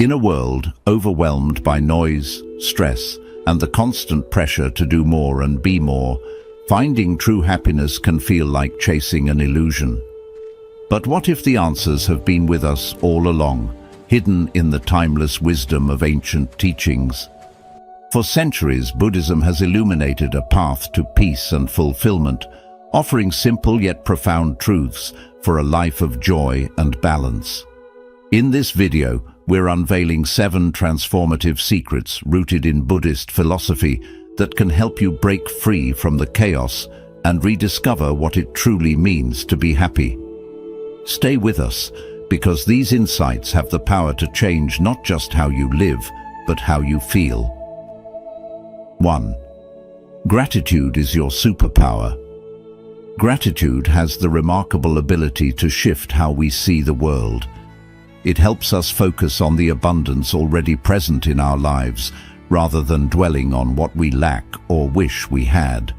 In a world overwhelmed by noise, stress, and the constant pressure to do more and be more, finding true happiness can feel like chasing an illusion. But what if the answers have been with us all along, hidden in the timeless wisdom of ancient teachings? For centuries, Buddhism has illuminated a path to peace and fulfillment, offering simple yet profound truths for a life of joy and balance. In this video, we're unveiling 7 transformative secrets rooted in Buddhist philosophy that can help you break free from the chaos and rediscover what it truly means to be happy. Stay with us, because these insights have the power to change not just how you live, but how you feel. 1. Gratitude is your superpower. Gratitude has the remarkable ability to shift how we see the world. It helps us focus on the abundance already present in our lives, rather than dwelling on what we lack or wish we had.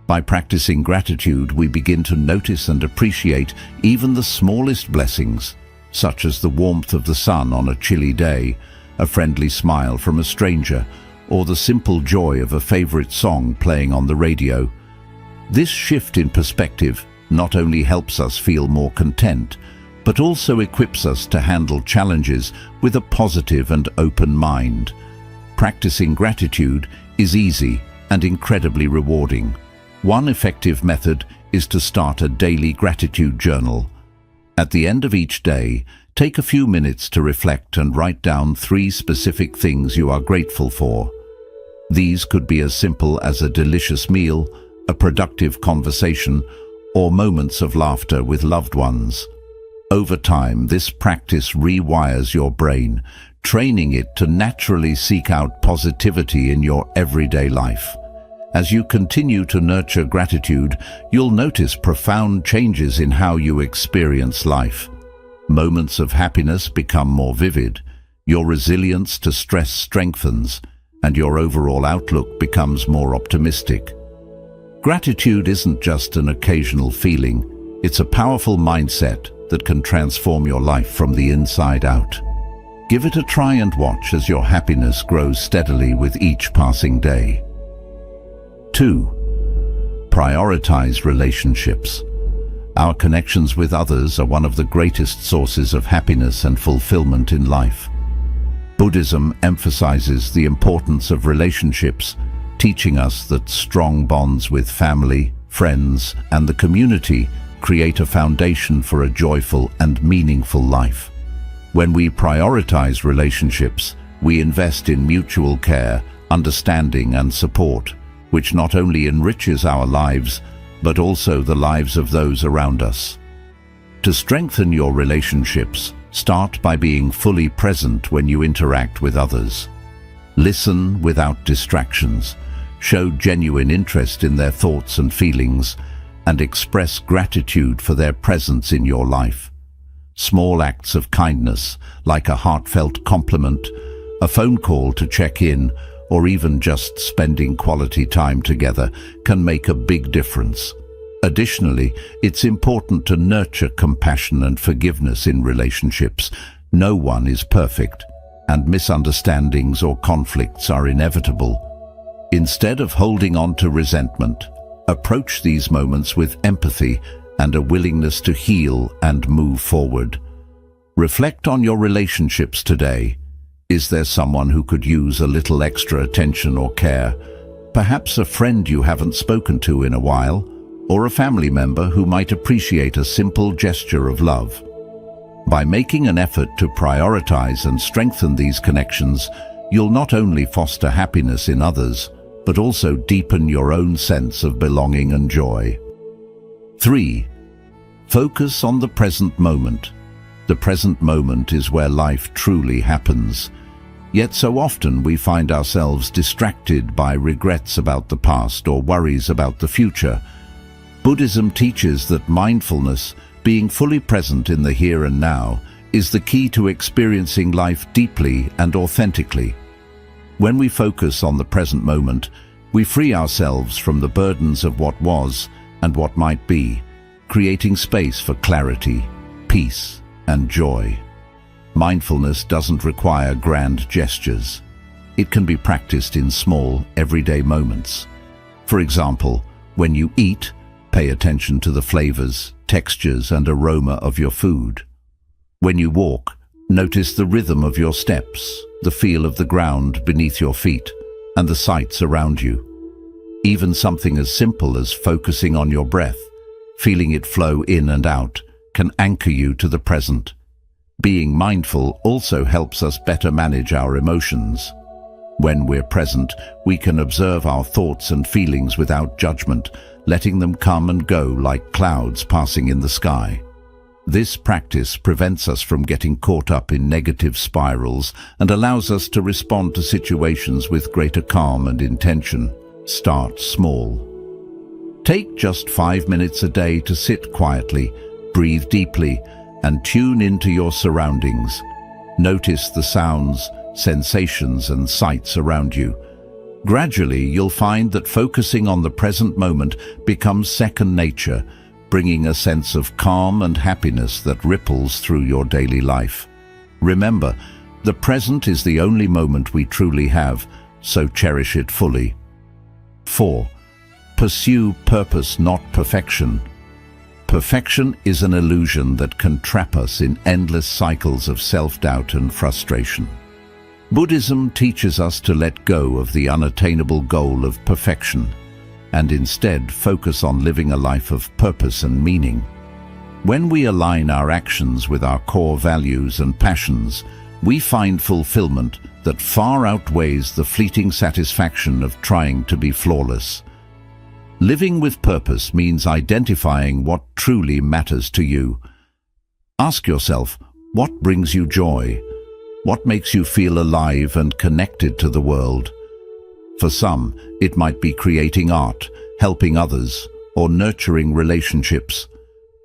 By practicing gratitude, we begin to notice and appreciate even the smallest blessings, such as the warmth of the sun on a chilly day, a friendly smile from a stranger, or the simple joy of a favorite song playing on the radio. This shift in perspective not only helps us feel more content, but also equips us to handle challenges with a positive and open mind. Practicing gratitude is easy and incredibly rewarding. One effective method is to start a daily gratitude journal. At the end of each day, take a few minutes to reflect and write down 3 specific things you are grateful for. These could be as simple as a delicious meal, a productive conversation, or moments of laughter with loved ones. Over time, this practice rewires your brain, training it to naturally seek out positivity in your everyday life. As you continue to nurture gratitude, you'll notice profound changes in how you experience life. Moments of happiness become more vivid, your resilience to stress strengthens, and your overall outlook becomes more optimistic. Gratitude isn't just an occasional feeling, it's a powerful mindset that can transform your life from the inside out. Give it a try and watch as your happiness grows steadily with each passing day. 2. Prioritize relationships. Our connections with others are one of the greatest sources of happiness and fulfillment in life. Buddhism emphasizes the importance of relationships, teaching us that strong bonds with family, friends, and the community create a foundation for a joyful and meaningful life. When we prioritize relationships, we invest in mutual care, understanding, and support, which not only enriches our lives, but also the lives of those around us. To strengthen your relationships, start by being fully present when you interact with others. Listen without distractions, show genuine interest in their thoughts and feelings, and express gratitude for their presence in your life. Small acts of kindness, like a heartfelt compliment, a phone call to check in, or even just spending quality time together, can make a big difference. Additionally, it's important to nurture compassion and forgiveness in relationships. No one is perfect, and misunderstandings or conflicts are inevitable. Instead of holding on to resentment, approach these moments with empathy and a willingness to heal and move forward. Reflect on your relationships today. Is there someone who could use a little extra attention or care? Perhaps a friend you haven't spoken to in a while, or a family member who might appreciate a simple gesture of love. By making an effort to prioritize and strengthen these connections, you'll not only foster happiness in others, but also deepen your own sense of belonging and joy. 3. Focus on the present moment. The present moment is where life truly happens. Yet so often we find ourselves distracted by regrets about the past or worries about the future. Buddhism teaches that mindfulness, being fully present in the here and now, is the key to experiencing life deeply and authentically. When we focus on the present moment, we free ourselves from the burdens of what was and what might be, creating space for clarity, peace, and joy. Mindfulness doesn't require grand gestures. It can be practiced in small, everyday moments. For example, when you eat, pay attention to the flavors, textures, and aroma of your food. When you walk, notice the rhythm of your steps, the feel of the ground beneath your feet, and the sights around you. Even something as simple as focusing on your breath, feeling it flow in and out, can anchor you to the present. Being mindful also helps us better manage our emotions. When we're present, we can observe our thoughts and feelings without judgment, letting them come and go like clouds passing in the sky. This practice prevents us from getting caught up in negative spirals and allows us to respond to situations with greater calm and intention. Start small. Take just 5 minutes a day to sit quietly, breathe deeply, and tune into your surroundings. Notice the sounds, sensations, and sights around you. Gradually, you'll find that focusing on the present moment becomes second nature, bringing a sense of calm and happiness that ripples through your daily life. Remember, the present is the only moment we truly have, so cherish it fully. 4. Pursue purpose, not perfection. Perfection is an illusion that can trap us in endless cycles of self-doubt and frustration. Buddhism teaches us to let go of the unattainable goal of perfection and instead focus on living a life of purpose and meaning. When we align our actions with our core values and passions, we find fulfillment that far outweighs the fleeting satisfaction of trying to be flawless. Living with purpose means identifying what truly matters to you. Ask yourself, what brings you joy? What makes you feel alive and connected to the world? For some, it might be creating art, helping others, or nurturing relationships.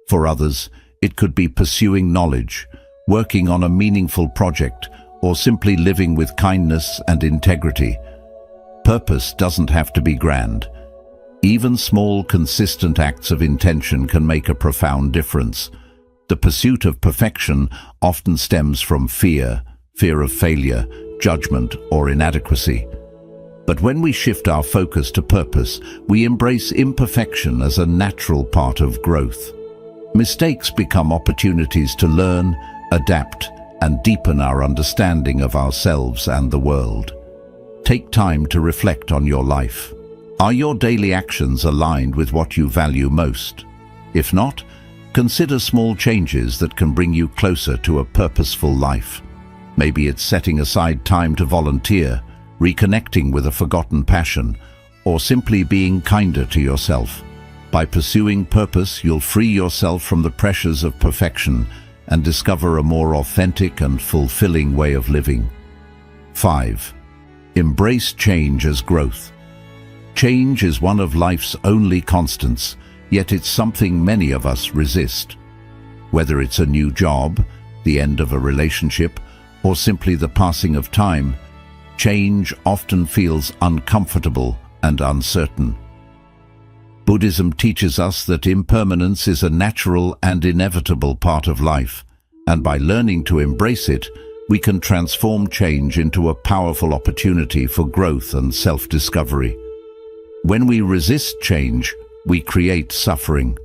For others, it could be pursuing knowledge, working on a meaningful project, or simply living with kindness and integrity. Purpose doesn't have to be grand. Even small, consistent acts of intention can make a profound difference. The pursuit of perfection often stems from fear of failure, judgment, or inadequacy. But when we shift our focus to purpose, we embrace imperfection as a natural part of growth. Mistakes become opportunities to learn, adapt, and deepen our understanding of ourselves and the world. Take time to reflect on your life. Are your daily actions aligned with what you value most? If not, consider small changes that can bring you closer to a purposeful life. Maybe it's setting aside time to volunteer, reconnecting with a forgotten passion, or simply being kinder to yourself. By pursuing purpose, you'll free yourself from the pressures of perfection and discover a more authentic and fulfilling way of living. 5. Embrace change as growth. Change is one of life's only constants, yet it's something many of us resist. Whether it's a new job, the end of a relationship, or simply the passing of time, change often feels uncomfortable and uncertain. Buddhism teaches us that impermanence is a natural and inevitable part of life, and by learning to embrace it, we can transform change into a powerful opportunity for growth and self-discovery. When we resist change, we create suffering.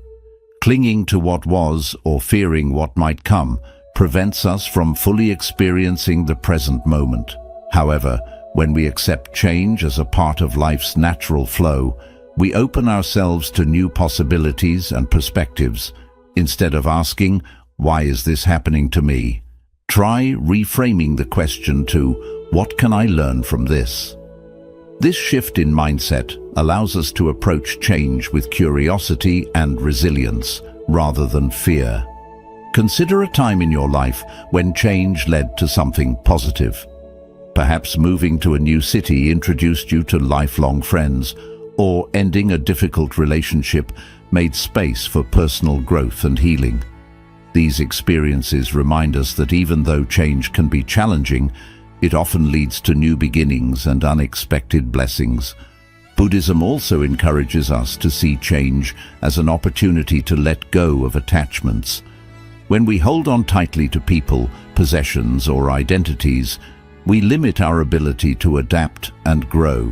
Clinging to what was or fearing what might come prevents us from fully experiencing the present moment. However, when we accept change as a part of life's natural flow, we open ourselves to new possibilities and perspectives. Instead of asking, "Why is this happening to me?" try reframing the question to, "What can I learn from this?" This shift in mindset allows us to approach change with curiosity and resilience, rather than fear. Consider a time in your life when change led to something positive. Perhaps moving to a new city introduced you to lifelong friends, or ending a difficult relationship made space for personal growth and healing. These experiences remind us that even though change can be challenging, it often leads to new beginnings and unexpected blessings. Buddhism also encourages us to see change as an opportunity to let go of attachments. When we hold on tightly to people, possessions, or identities, we limit our ability to adapt and grow.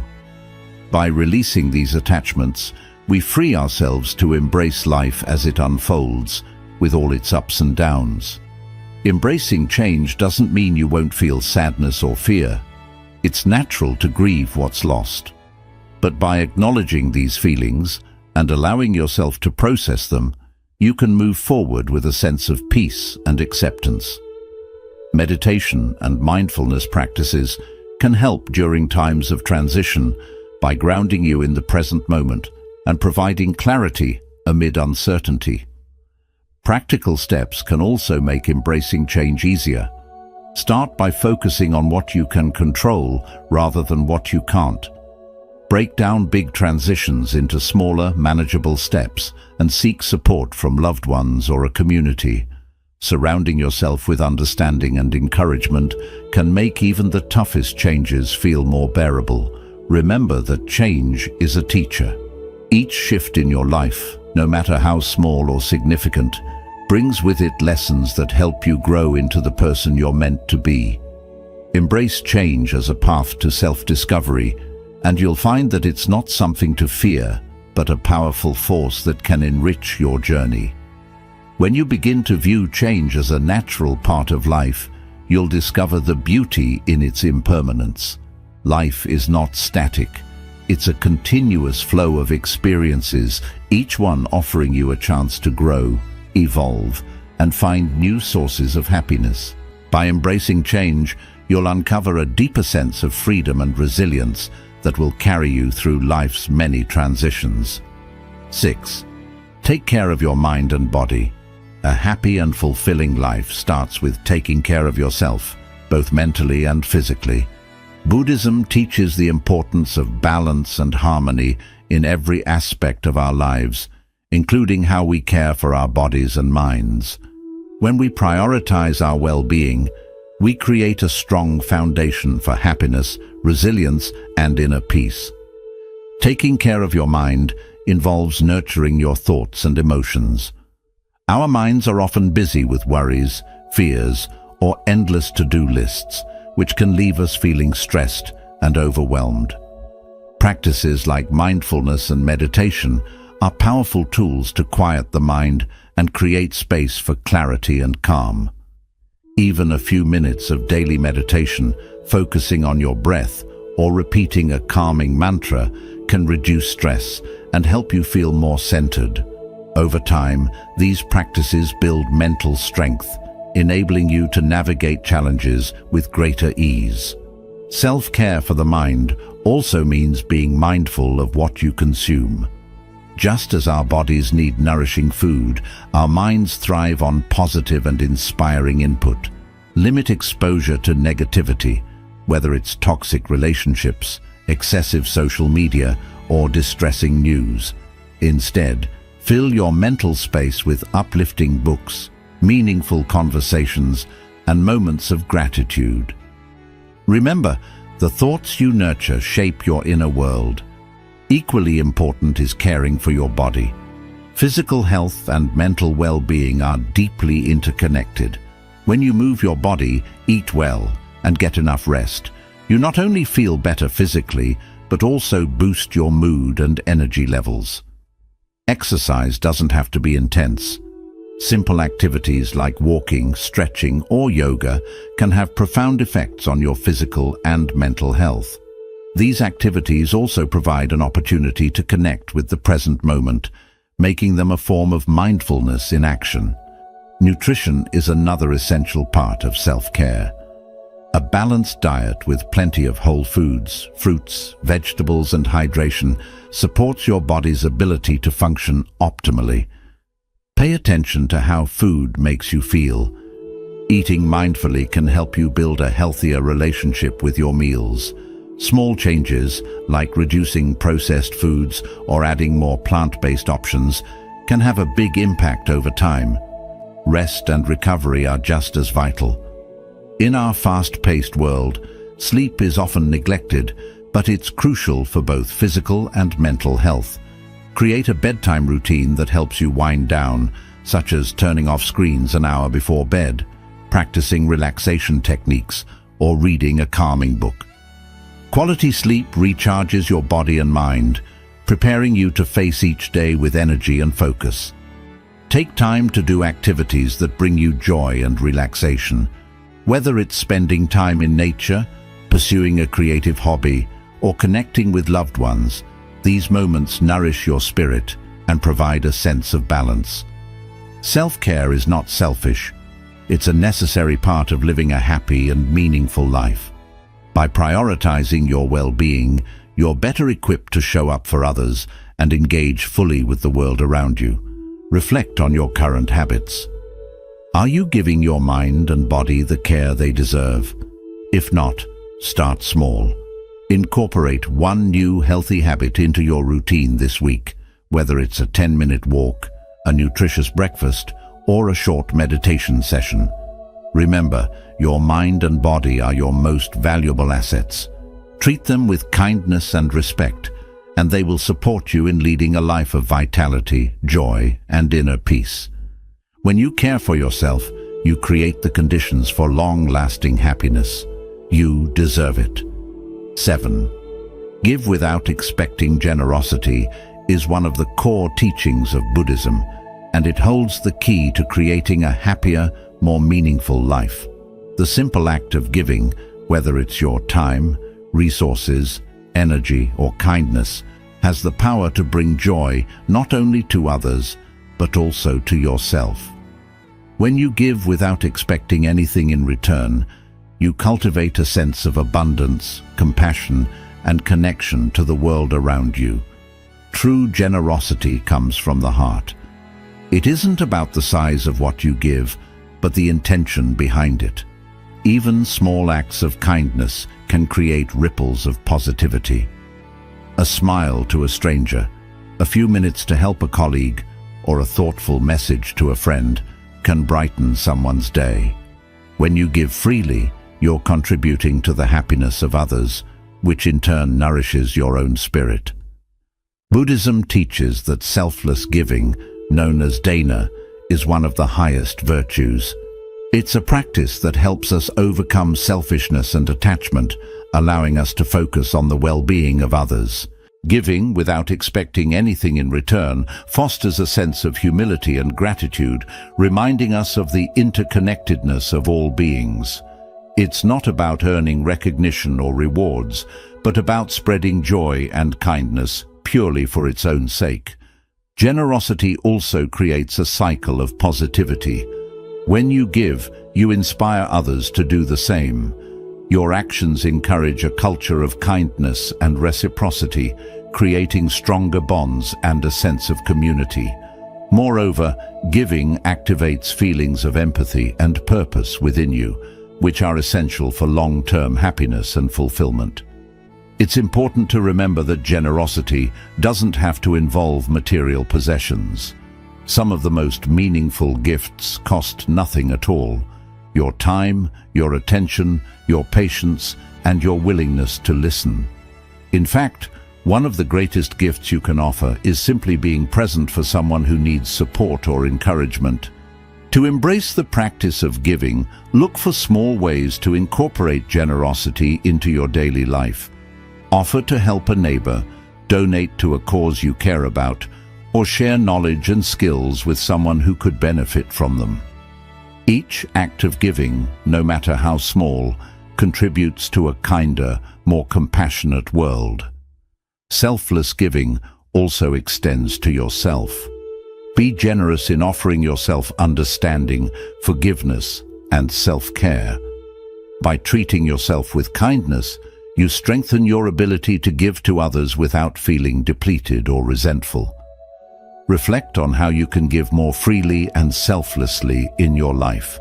By releasing these attachments, we free ourselves to embrace life as it unfolds, with all its ups and downs. Embracing change doesn't mean you won't feel sadness or fear. It's natural to grieve what's lost. But by acknowledging these feelings and allowing yourself to process them, you can move forward with a sense of peace and acceptance. Meditation and mindfulness practices can help during times of transition by grounding you in the present moment and providing clarity amid uncertainty. Practical steps can also make embracing change easier. Start by focusing on what you can control rather than what you can't. Break down big transitions into smaller, manageable steps and seek support from loved ones or a community. Surrounding yourself with understanding and encouragement can make even the toughest changes feel more bearable. Remember that change is a teacher. Each shift in your life, no matter how small or significant, brings with it lessons that help you grow into the person you're meant to be. Embrace change as a path to self-discovery, and you'll find that it's not something to fear, but a powerful force that can enrich your journey. When you begin to view change as a natural part of life, you'll discover the beauty in its impermanence. Life is not static. It's a continuous flow of experiences, each one offering you a chance to grow, evolve, and find new sources of happiness. By embracing change, you'll uncover a deeper sense of freedom and resilience that will carry you through life's many transitions. 6. Take care of your mind and body. A happy and fulfilling life starts with taking care of yourself, both mentally and physically. Buddhism teaches the importance of balance and harmony in every aspect of our lives, including how we care for our bodies and minds. When we prioritize our well-being, we create a strong foundation for happiness, resilience, and inner peace. Taking care of your mind involves nurturing your thoughts and emotions. Our minds are often busy with worries, fears, or endless to-do lists, which can leave us feeling stressed and overwhelmed. Practices like mindfulness and meditation are powerful tools to quiet the mind and create space for clarity and calm. Even a few minutes of daily meditation, focusing on your breath or repeating a calming mantra, can reduce stress and help you feel more centered. Over time, these practices build mental strength, enabling you to navigate challenges with greater ease. Self-care for the mind also means being mindful of what you consume. Just as our bodies need nourishing food, our minds thrive on positive and inspiring input. Limit exposure to negativity, whether it's toxic relationships, excessive social media, or distressing news. Instead, fill your mental space with uplifting books, meaningful conversations, and moments of gratitude. Remember, the thoughts you nurture shape your inner world. Equally important is caring for your body. Physical health and mental well-being are deeply interconnected. When you move your body, eat well, and get enough rest, you not only feel better physically, but also boost your mood and energy levels. Exercise doesn't have to be intense. Simple activities like walking, stretching, or yoga can have profound effects on your physical and mental health. These activities also provide an opportunity to connect with the present moment, making them a form of mindfulness in action. Nutrition is another essential part of self-care. A balanced diet with plenty of whole foods, fruits, vegetables, and hydration supports your body's ability to function optimally. Pay attention to how food makes you feel. Eating mindfully can help you build a healthier relationship with your meals. Small changes, like reducing processed foods or adding more plant-based options, can have a big impact over time. Rest and recovery are just as vital. In our fast-paced world, sleep is often neglected, but it's crucial for both physical and mental health. Create a bedtime routine that helps you wind down, such as turning off screens an hour before bed, practicing relaxation techniques, or reading a calming book. Quality sleep recharges your body and mind, preparing you to face each day with energy and focus. Take time to do activities that bring you joy and relaxation, whether it's spending time in nature, pursuing a creative hobby, or connecting with loved ones. These moments nourish your spirit and provide a sense of balance. Self-care is not selfish. It's a necessary part of living a happy and meaningful life. By prioritizing your well-being, you're better equipped to show up for others and engage fully with the world around you. Reflect on your current habits. Are you giving your mind and body the care they deserve? If not, start small. Incorporate one new healthy habit into your routine this week, whether it's a 10-minute walk, a nutritious breakfast, or a short meditation session. Remember, your mind and body are your most valuable assets. Treat them with kindness and respect, and they will support you in leading a life of vitality, joy, and inner peace. When you care for yourself, you create the conditions for long-lasting happiness. You deserve it. 7. Give without expecting. Generosity is one of the core teachings of Buddhism, and it holds the key to creating a happier, more meaningful life. The simple act of giving, whether it's your time, resources, energy, or kindness, has the power to bring joy not only to others, but also to yourself. When you give without expecting anything in return, you cultivate a sense of abundance, compassion, and connection to the world around you. True generosity comes from the heart. It isn't about the size of what you give, but the intention behind it. Even small acts of kindness can create ripples of positivity. A smile to a stranger, a few minutes to help a colleague, or a thoughtful message to a friend can brighten someone's day. When you give freely, you're contributing to the happiness of others, which in turn nourishes your own spirit. Buddhism teaches that selfless giving, known as dana, is one of the highest virtues. It's a practice that helps us overcome selfishness and attachment, allowing us to focus on the well-being of others. Giving without expecting anything in return fosters a sense of humility and gratitude, reminding us of the interconnectedness of all beings. It's not about earning recognition or rewards, but about spreading joy and kindness purely for its own sake. Generosity also creates a cycle of positivity. When you give, you inspire others to do the same. Your actions encourage a culture of kindness and reciprocity, creating stronger bonds and a sense of community. Moreover, giving activates feelings of empathy and purpose within you, which are essential for long-term happiness and fulfillment. It's important to remember that generosity doesn't have to involve material possessions. Some of the most meaningful gifts cost nothing at all. Your time, your attention, your patience, and your willingness to listen. In fact, one of the greatest gifts you can offer is simply being present for someone who needs support or encouragement. To embrace the practice of giving, look for small ways to incorporate generosity into your daily life. Offer to help a neighbor, donate to a cause you care about, or share knowledge and skills with someone who could benefit from them. Each act of giving, no matter how small, contributes to a kinder, more compassionate world. Selfless giving also extends to yourself. Be generous in offering yourself understanding, forgiveness, and self-care. By treating yourself with kindness, you strengthen your ability to give to others without feeling depleted or resentful. Reflect on how you can give more freely and selflessly in your life.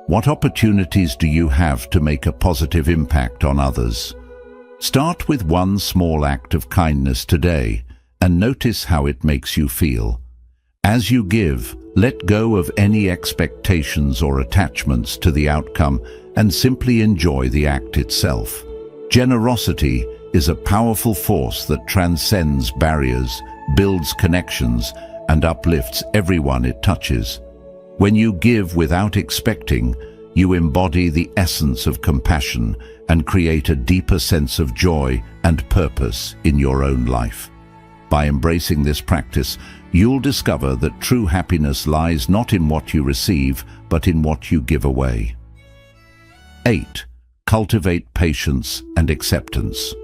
What opportunities do you have to make a positive impact on others? Start with one small act of kindness today and notice how it makes you feel. As you give, let go of any expectations or attachments to the outcome and simply enjoy the act itself. Generosity is a powerful force that transcends barriers, builds connections, and uplifts everyone it touches. When you give without expecting, you embody the essence of compassion and create a deeper sense of joy and purpose in your own life. By embracing this practice, you'll discover that true happiness lies not in what you receive, but in what you give away. 8. Cultivate patience and acceptance.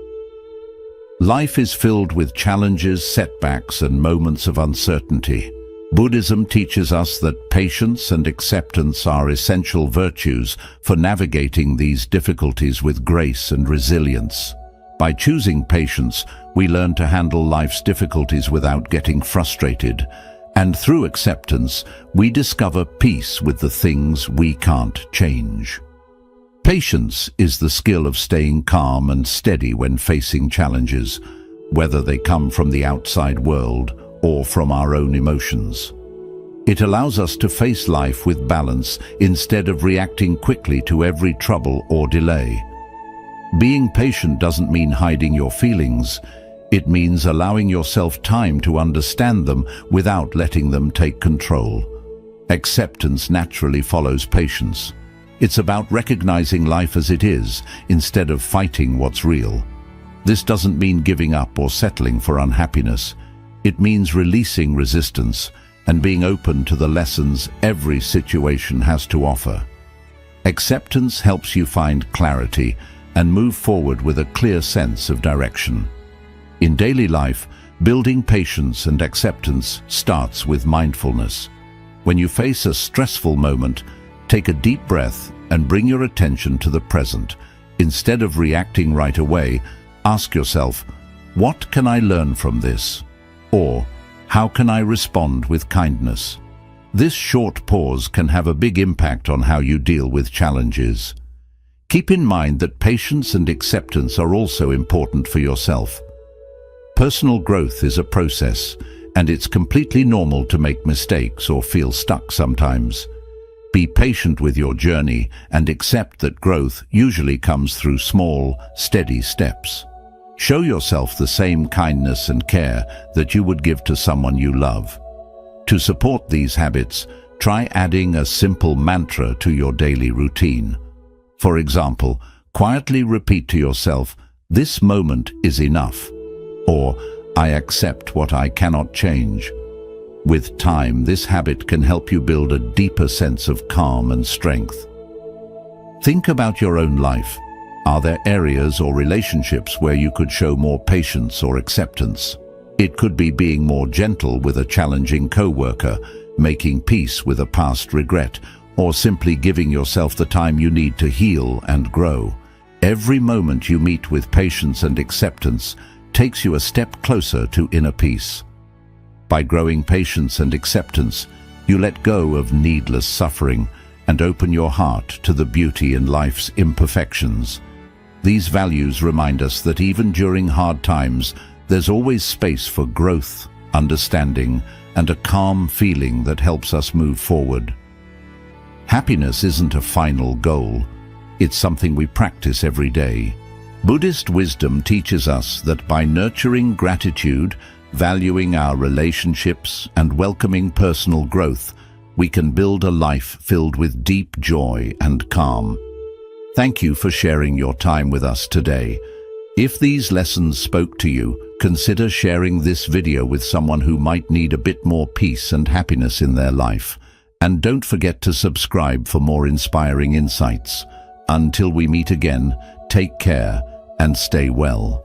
Life is filled with challenges, setbacks, and moments of uncertainty. Buddhism teaches us that patience and acceptance are essential virtues for navigating these difficulties with grace and resilience. By choosing patience, we learn to handle life's difficulties without getting frustrated, and through acceptance, we discover peace with the things we can't change. Patience is the skill of staying calm and steady when facing challenges, whether they come from the outside world or from our own emotions. It allows us to face life with balance instead of reacting quickly to every trouble or delay. Being patient doesn't mean hiding your feelings. It means allowing yourself time to understand them without letting them take control. Acceptance naturally follows patience. It's about recognizing life as it is instead of fighting what's real. This doesn't mean giving up or settling for unhappiness. It means releasing resistance and being open to the lessons every situation has to offer. Acceptance helps you find clarity and move forward with a clear sense of direction. In daily life, building patience and acceptance starts with mindfulness. When you face a stressful moment, take a deep breath and bring your attention to the present. Instead of reacting right away, ask yourself, what can I learn from this? Or, how can I respond with kindness? This short pause can have a big impact on how you deal with challenges. Keep in mind that patience and acceptance are also important for yourself. Personal growth is a process, and it's completely normal to make mistakes or feel stuck sometimes. Be patient with your journey and accept that growth usually comes through small, steady steps. Show yourself the same kindness and care that you would give to someone you love. To support these habits, try adding a simple mantra to your daily routine. For example, quietly repeat to yourself, "This moment is enough," or "I accept what I cannot change." With time, this habit can help you build a deeper sense of calm and strength. Think about your own life. Are there areas or relationships where you could show more patience or acceptance? It could be being more gentle with a challenging coworker, making peace with a past regret, or simply giving yourself the time you need to heal and grow. Every moment you meet with patience and acceptance takes you a step closer to inner peace. By growing patience and acceptance, you let go of needless suffering and open your heart to the beauty in life's imperfections. These values remind us that even during hard times, there's always space for growth, understanding, and a calm feeling that helps us move forward. Happiness isn't a final goal. It's something we practice every day. Buddhist wisdom teaches us that by nurturing gratitude, valuing our relationships, and welcoming personal growth, we can build a life filled with deep joy and calm. Thank you for sharing your time with us today. If these lessons spoke to you, consider sharing this video with someone who might need a bit more peace and happiness in their life. And don't forget to subscribe for more inspiring insights. Until we meet again, take care and stay well.